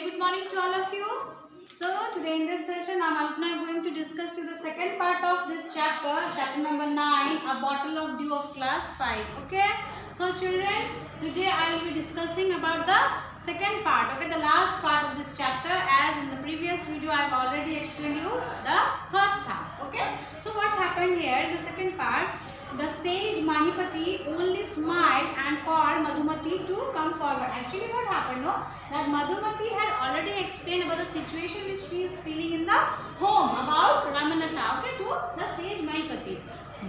good morning to all of you. So today in this session I am Alpana going to discuss you the second part of this chapter, chapter number 9, A Bottle of Dew of class 5. Okay. So children, today I will be discussing about the second part, okay, the last part of this chapter, as in the previous video I have already explained you the first half. Okay. So what happened here in the second part? The sage Mahipati only smiled and called Madhumati to come forward. Actually what happened, no? That Madhumati had already explained about the situation which she is feeling in the home about Ramanatha, okay, to the sage Mahipati.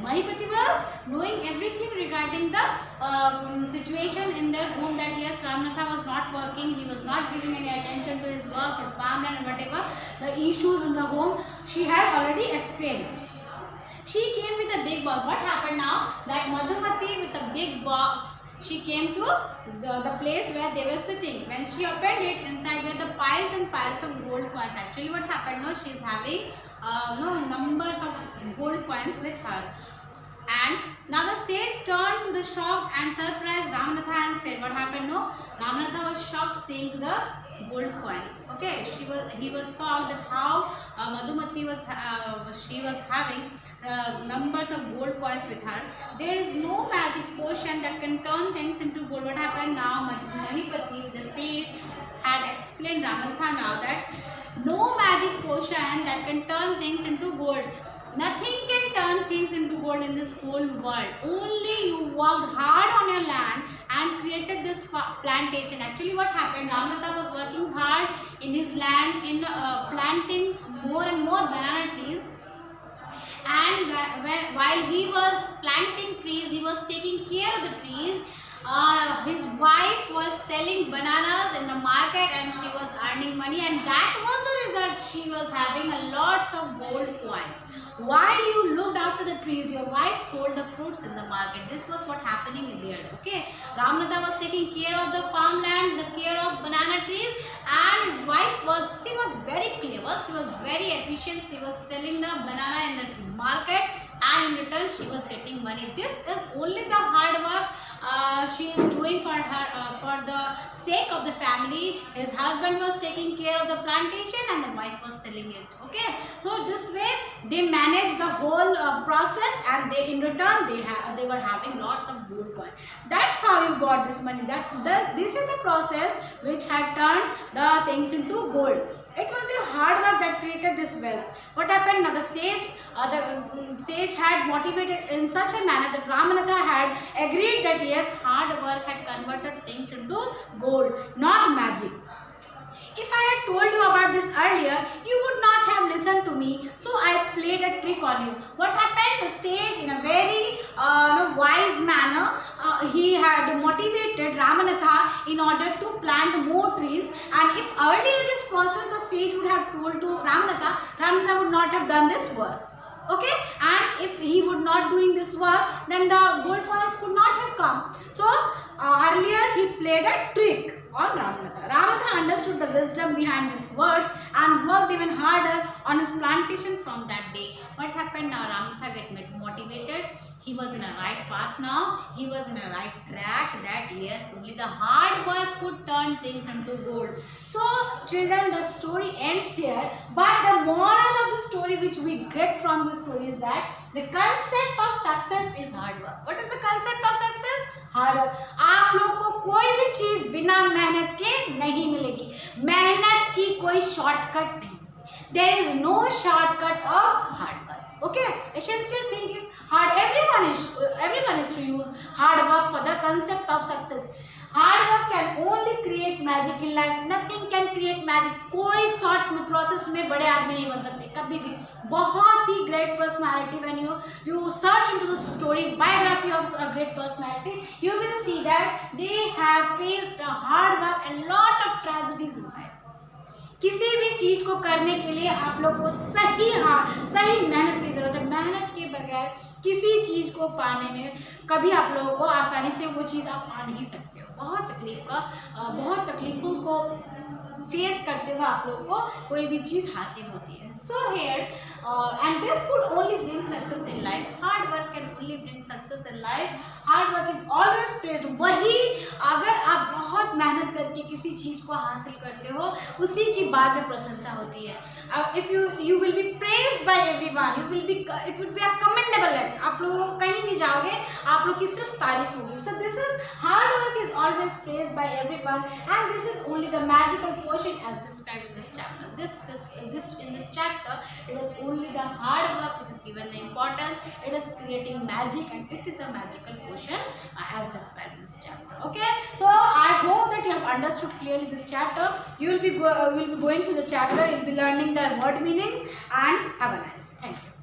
Mahipati was knowing everything regarding the situation in their home, that yes, Ramanatha was not working, he was not giving any attention to his work, his farmland and whatever, the issues in the home she had already explained. She came with a big box. What happened now? That Madhumati with a big box, she came to the place where they were sitting. When she opened it, inside were the piles and piles of gold coins. Actually what happened? No, she is having numbers of gold coins with her. And now the sage turned to the shocked and surprised Ramanatha and said, what happened? No, Ramanatha was shocked seeing the gold coins. Okay, he was shocked at how Madhumati was she was having numbers of gold coins with her. There is no magic potion that can turn things into gold. What happened now? Mahipati, the sage, had explained Ramanatha now that no magic potion that can turn things into gold. Nothing can turn things into gold in this whole world. Only you worked hard on your land and created this plantation. Actually what happened, Ramanatha was working hard in his land in planting more and more banana trees. And while he was planting trees, he was taking care of the trees. His wife was selling bananas in the market and she was earning money, and that was the result. She was having lots of gold coins. While you looked after the trees, your wife sold the fruits in the market. This was what happening in there. Okay, Ramanatha was taking care of the farmland, the care of banana trees, and his wife was very clever. She was very efficient. She was selling the banana in the market, and in return she was getting money. This is only the hard work she is doing for her for the sake of the family. His husband was taking care of the plantation and the wife was selling it. Okay, so this way they managed the whole process, and they in return they were having lots of gold coin. That's how you got this money. This is the process which had turned the things into gold. It was your hard work that created this wealth. What happened now? The sage had motivated in such a manner that Ramanatha had agreed that yes, hard work had converted things into gold, not magic. If I had told you about this earlier, you would not have listened to me. So I played a trick on you. What happened? The sage, in a very wise manner, he had motivated Ramanatha in order to plant more trees. And if earlier this process the sage would have told to Ramanatha, Ramanatha would not have done this work. Okay, and if he would not doing this work, then the gold coins could not have come. So earlier he played a trick on Ramanatha. Ramanatha understood the wisdom behind these words and worked even harder on his plantation from that day. What happened now? Ramanatha get motivated. He was in a right path now. He was in a right track, that yes, only the hard work could turn things into gold. So children, the story ends here, but the moral of the story which we get from the story is that the concept of success is hard work. What is the concept of success? Hard work. आप लोग को कोई भी चीज बिना मेहनत के नहीं मिलेगी. मेहनत की कोई शॉर्टकट नहीं. There is no shortcut of hard work. Okay, essential thing is hard. Everyone is to use hard work for the concept of success. Hard work can only create magic in life. Nothing can create magic. कोई short process में बड़े आदमी नहीं बन सकते कभी भी. बहुत ही great personality. When you search into the story biography of a great personality, you will see that they have faced a hard work and lot of tragedies in life. किसी भी चीज को करने के लिए आप लोग को सही मेहनत की जरूरत है. मेहनत के बगैर किसी चीज को पाने में कभी आप लोगों को आसानी से वो चीज आप पा नहीं सकते हो. बहुत तकलीफों को फेस करते हुए आप लोगों को कोई भी चीज हासिल होती है. So here, and this could only bring success in life. Hard work can only bring success in life. Hard work is always praised. वही अगर आप बहुत मेहनत करके किसी चीज को हासिल करते हो, उसी की बाद में प्रशंसा होती है. If you will be praised by everyone, it will be a commendable act. आप लोग कहीं भी जाओगे, आप लोग की सिर्फ तारीफ होगी. So this is hard work is always praised by everyone, and this is only the magical portion as described in this chapter. In this chapter, it is only the hard work which is given the importance. It is creating magic, and it is the magical portion as described in this chapter. Okay, so I hope that you have understood clearly this chapter. You will be going through the chapter. You will be learning the word meanings, and have a nice day. Thank you.